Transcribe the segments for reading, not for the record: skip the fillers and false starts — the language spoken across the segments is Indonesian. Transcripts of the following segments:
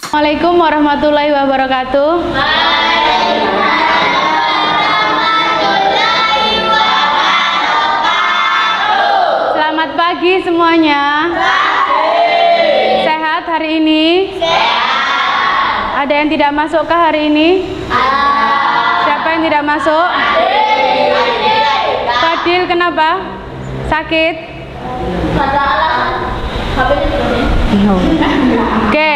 Assalamualaikum warahmatullahi wabarakatuh. Selamat pagi semuanya. Sehat hari ini? Ada yang tidak masuk ke hari ini? Siapa yang tidak masuk? Fadil, kenapa? Sakit? Oke,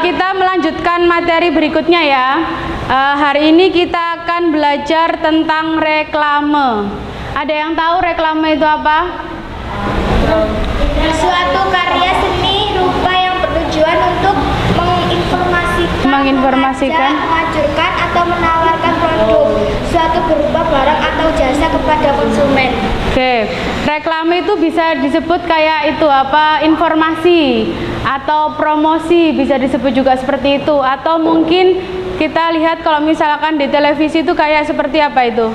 kita melanjutkan materi berikutnya ya. Hari ini kita akan belajar tentang reklame. Ada yang tahu reklame itu apa? Suatu karya seni rupa yang bertujuan untuk menginformasikan, mengajurkan atau menawarkan produk suatu berupa barang atau jasa kepada konsumen. Oke, reklame itu bisa disebut kayak itu apa? Informasi atau promosi, bisa disebut juga seperti itu. Atau mungkin kita lihat kalau misalkan di televisi itu kayak seperti apa itu?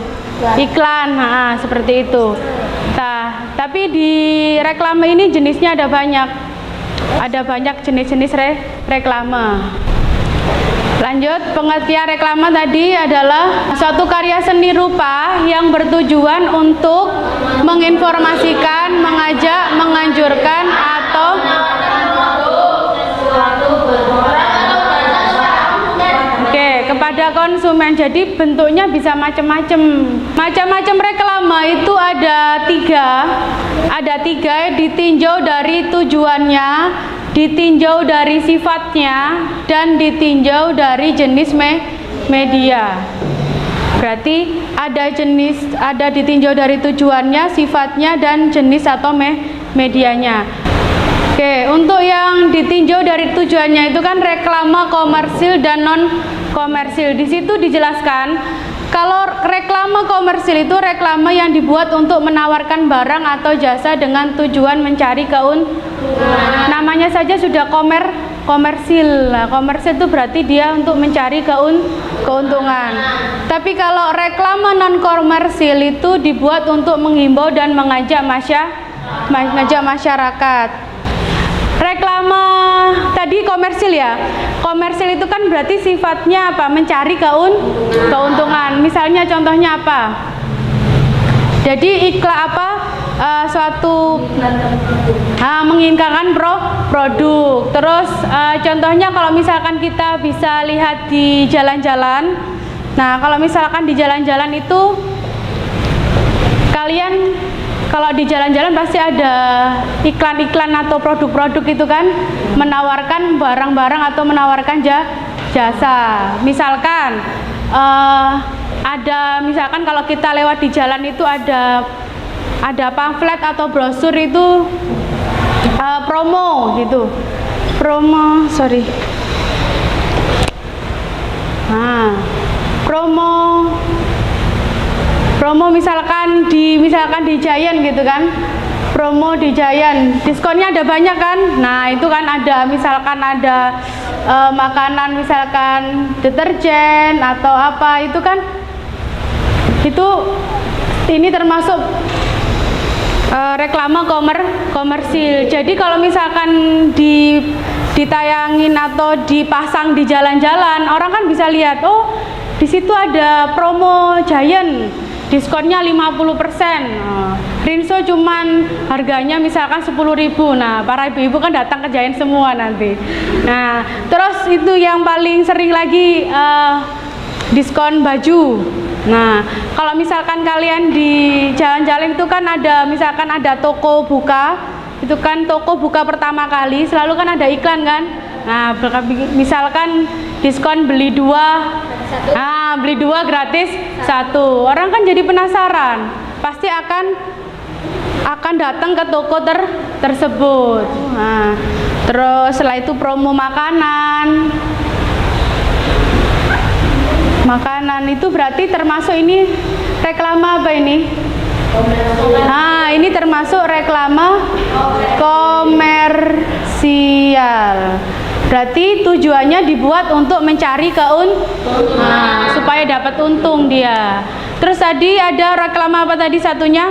Iklan, seperti itu. Nah, tapi di reklame ini jenisnya ada banyak. Ada banyak jenis-jenis reklame. Lanjut, pengertian reklame tadi adalah suatu karya seni rupa yang bertujuan untuk menginformasikan, mengajak, menganjurkan atau kepada konsumen. Jadi bentuknya bisa macam-macam. Macam-macam reklame itu ada tiga, ditinjau dari tujuannya, ditinjau dari sifatnya, dan ditinjau dari jenis media. Berarti ada ditinjau dari tujuannya, sifatnya, dan jenis atau medianya. Oke, untuk yang ditinjau dari tujuannya itu kan reklame komersil dan non komersil. Di situ dijelaskan kalau reklame komersil itu reklame yang dibuat untuk menawarkan barang atau jasa dengan tujuan mencari keuntungan. Namanya saja sudah komersil. Nah, komersil itu berarti dia untuk mencari keuntungan. Tapi kalau reklame non komersil itu dibuat untuk menghimbau dan mengajak masyarakat. Reklame tadi komersil ya. Komersil itu kan berarti sifatnya apa? Mencari keuntungan. Misalnya contohnya apa? Jadi iklan apa? Suatu menginginkan produk. Terus contohnya kalau misalkan kita bisa lihat di jalan-jalan. Nah, kalau misalkan di jalan-jalan itu kalian kalau di jalan-jalan pasti ada iklan-iklan atau produk-produk itu kan, menawarkan barang-barang atau menawarkan jasa. Misalkan misalkan kalau kita lewat di jalan itu ada pamflet atau brosur itu promo gitu. Promo misalkan di Giant gitu kan, promo di Giant, diskonnya ada banyak kan. Nah itu kan ada misalkan ada makanan, misalkan deterjen atau apa, itu kan ini termasuk reklame komersil. Jadi kalau misalkan ditayangin atau dipasang di jalan-jalan, orang kan bisa lihat, oh di situ ada promo Giant, diskonnya 50%. Rinso cuman harganya misalkan 10.000. Nah, para ibu-ibu kan datang ke Giant semua nanti. Nah, terus itu yang paling sering lagi diskon baju. Nah, kalau misalkan kalian di jalan-jalan itu kan ada misalkan ada toko buka, itu kan toko buka pertama kali selalu kan ada iklan kan. Nah, misalkan diskon beli dua gratis satu. Orang kan jadi penasaran, pasti akan datang ke toko tersebut. Nah, terus setelah itu promo makanan itu berarti termasuk ini reklame apa ini? Nah, ini termasuk reklame komersial. Berarti tujuannya dibuat untuk mencari supaya dapat untung dia. Terus tadi ada reklame apa tadi satunya?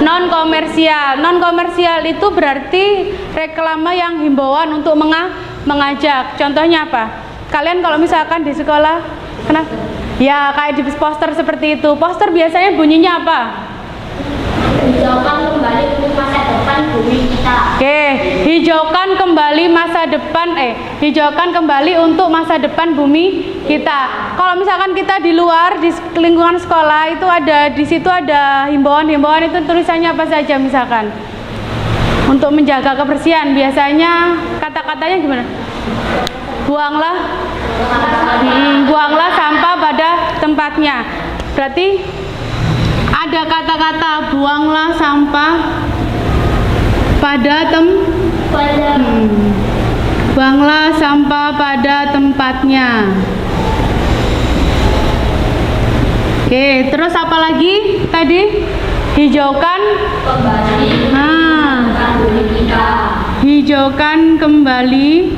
Non komersial. Non komersial itu berarti reklame yang himbauan untuk mengajak. Contohnya apa? Kalian kalau misalkan di sekolah, kenapa? Ya kayak di poster seperti itu. Poster biasanya bunyinya apa? Hijaukan kembali untuk masa depan bumi kita. Oke, hijaukan kembali masa depan hijaukan kembali untuk masa depan bumi kita. Kalau misalkan kita di luar di lingkungan sekolah itu di situ ada himbauan-himbauan, itu tulisannya apa saja misalkan? Untuk menjaga kebersihan biasanya kata-katanya gimana? Buanglah sampah pada tempatnya. Berarti ada kata-kata buanglah sampah pada buanglah sampah pada tempatnya. Oke, terus apa lagi tadi? Hijaukan Kembali bumi kita. hijaukan kembali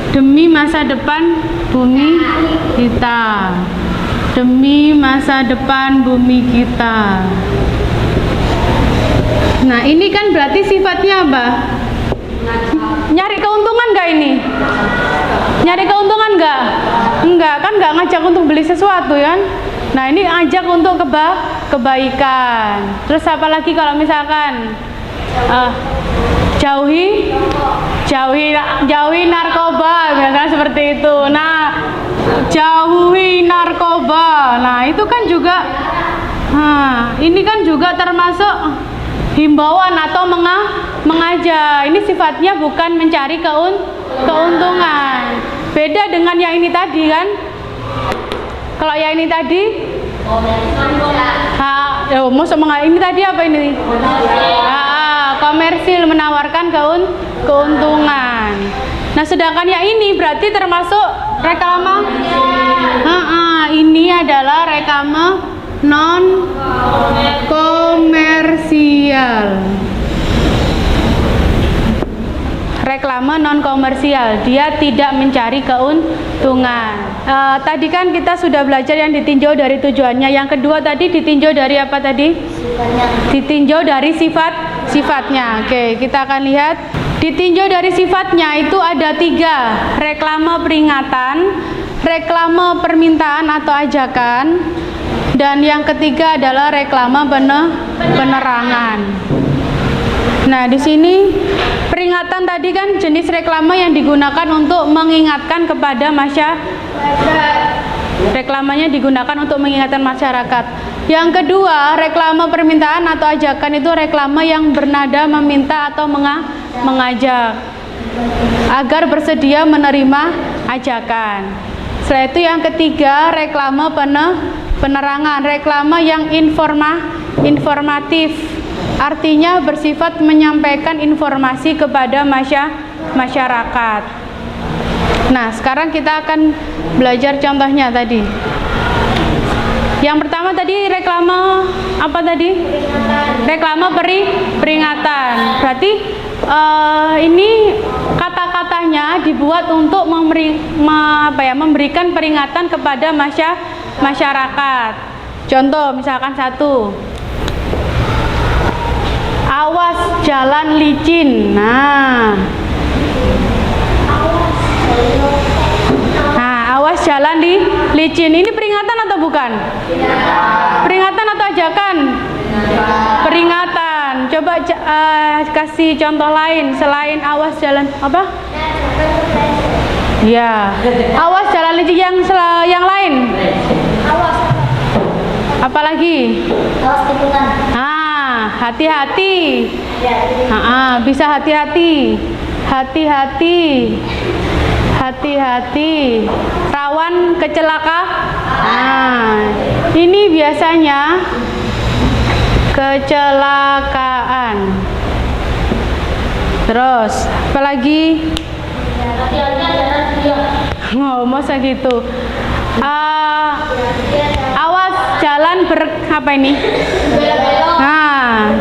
demi masa depan bumi kita. Demi masa depan bumi kita. Nah, ini kan berarti sifatnya apa? Nyari keuntungan nggak ini? Nyari keuntungan nggak? Enggak, kan nggak ngajak untuk beli sesuatu kan? Nah, ini ngajak untuk kebaikan. Terus apa lagi kalau misalkan jauhi narkoba, misalkan seperti itu. Nah, jauhi narkoba. Nah, itu kan juga ini kan juga termasuk himbauan atau mengajak. Ini sifatnya bukan mencari keuntungan. Beda dengan yang ini tadi kan. Kalau yang ini tadi ini tadi apa ini? Komersil, menawarkan keuntungan. Nah, sedangkan yang ini berarti termasuk reklame. Ini adalah reklame non komersial. Reklame non komersial, dia tidak mencari keuntungan. Tadi kan kita sudah belajar yang ditinjau dari tujuannya. Yang kedua tadi ditinjau dari apa tadi? Ditinjau dari sifatnya. Oke, kita akan lihat. Ditinjau dari sifatnya itu ada 3: reklame peringatan, reklame permintaan atau ajakan, dan yang ketiga adalah reklame penerangan. Nah, di sini peringatan tadi kan jenis reklame yang digunakan untuk mengingatkan kepada masyarakat. Reklamanya digunakan untuk mengingatkan masyarakat. Yang kedua, reklame permintaan atau ajakan itu reklame yang bernada meminta atau mengajak agar bersedia menerima ajakan. Setelah itu yang ketiga, reklame penerangan, reklame yang informatif. Artinya bersifat menyampaikan informasi kepada masyarakat. Nah, sekarang kita akan belajar contohnya tadi. Yang pertama tadi reklame apa tadi? Reklame peringatan. Berarti ini kata-katanya dibuat untuk memberikan peringatan kepada masyarakat. Contoh misalkan 1. Awas jalan licin. Nah, awas jalan licin. Ini peringatan atau bukan? Peringatan atau ajakan? Peringatan. Coba kasih contoh lain selain awas jalan apa? Ya, awas jalan licin yang lain. Apalagi? Awas tikungan. Hati-hati. Bisa hati-hati. Hati-hati. Rawan kecelakaan. Ini biasanya kecelakaan. Terus, apalagi? Masa gitu. Awas jalan apa ini?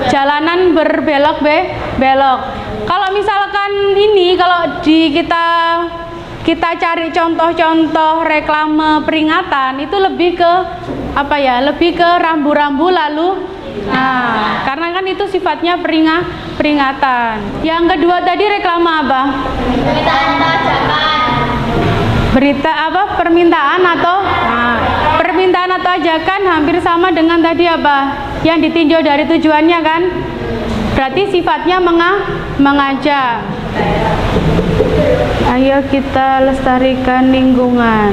Jalanan berbelok-belok. Kalau misalkan ini, kalau kita cari contoh-contoh reklame peringatan itu lebih ke apa ya? Lebih ke rambu-rambu lalu Nah, karena kan itu sifatnya peringatan. Yang kedua tadi reklame apa? Berita apa? Permintaan atau permintaan atau ajakan hampir sama dengan tadi apa? Yang ditinjau dari tujuannya kan? Berarti sifatnya mengajak. Ayo kita lestarikan lingkungan.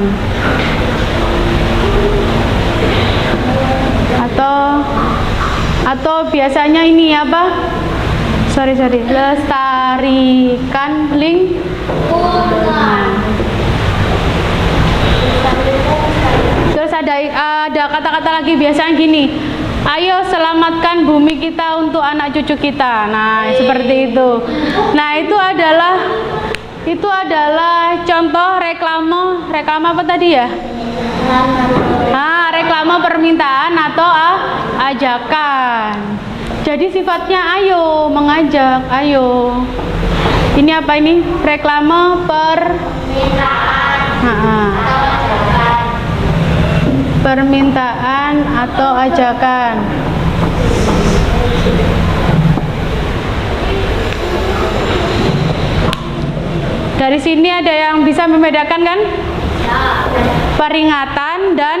Atau biasanya ini apa? Lestarikan lingkungan. Terus ada kata-kata lagi biasanya gini. Ayo selamatkan bumi kita untuk anak cucu kita. Nah, seperti itu. Nah, itu adalah contoh reklame apa tadi ya? Reklame permintaan atau ajakan. Jadi sifatnya ayo, mengajak, ayo. Ini apa ini? Reklame permintaan atau ajakan. Dari sini ada yang bisa membedakan kan? Peringatan dan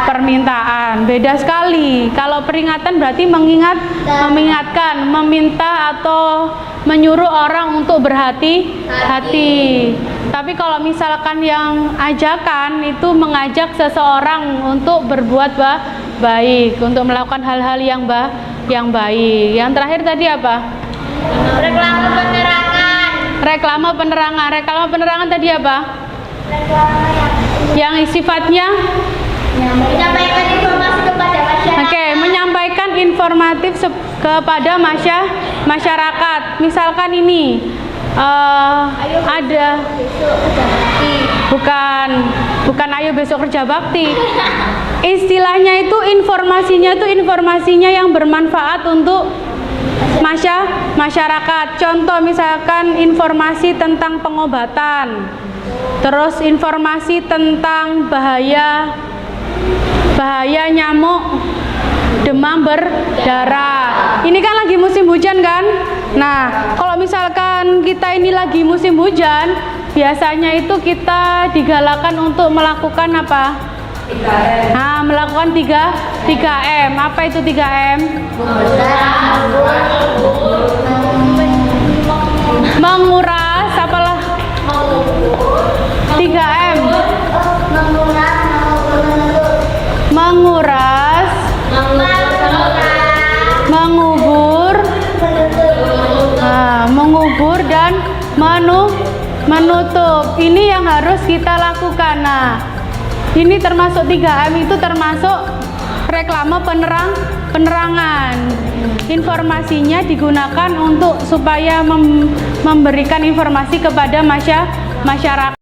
permintaan. Beda sekali. Kalau peringatan berarti mengingatkan, meminta atau menyuruh orang untuk berhati-hati. Tapi kalau misalkan yang ajakan itu mengajak seseorang untuk berbuat baik, untuk melakukan hal-hal yang baik. Yang terakhir tadi apa? Reklame penerangan. Reklame penerangan tadi apa? Yang sifatnya menyampaikan informasi kepada masyarakat. Oke, menyampaikan informatif kepada masyarakat. Misalkan ini ada bukan ayo besok kerja bakti. Istilahnya itu informasinya yang bermanfaat untuk masyarakat. Contoh misalkan informasi tentang pengobatan. Terus informasi tentang bahaya nyamuk demam berdarah. Ini kan lagi musim hujan kan? Nah, kalau misalkan kita ini lagi musim hujan, biasanya itu kita digalakkan untuk melakukan apa? 3M. Nah, melakukan 3M. Apa itu 3M? Menguras, apalah? 3M. Menguras, mengubur dan menutup. Ini yang harus kita lakukan. Nah, ini termasuk 3M, itu termasuk reklame penerangan. Informasinya digunakan untuk supaya memberikan informasi kepada masyarakat.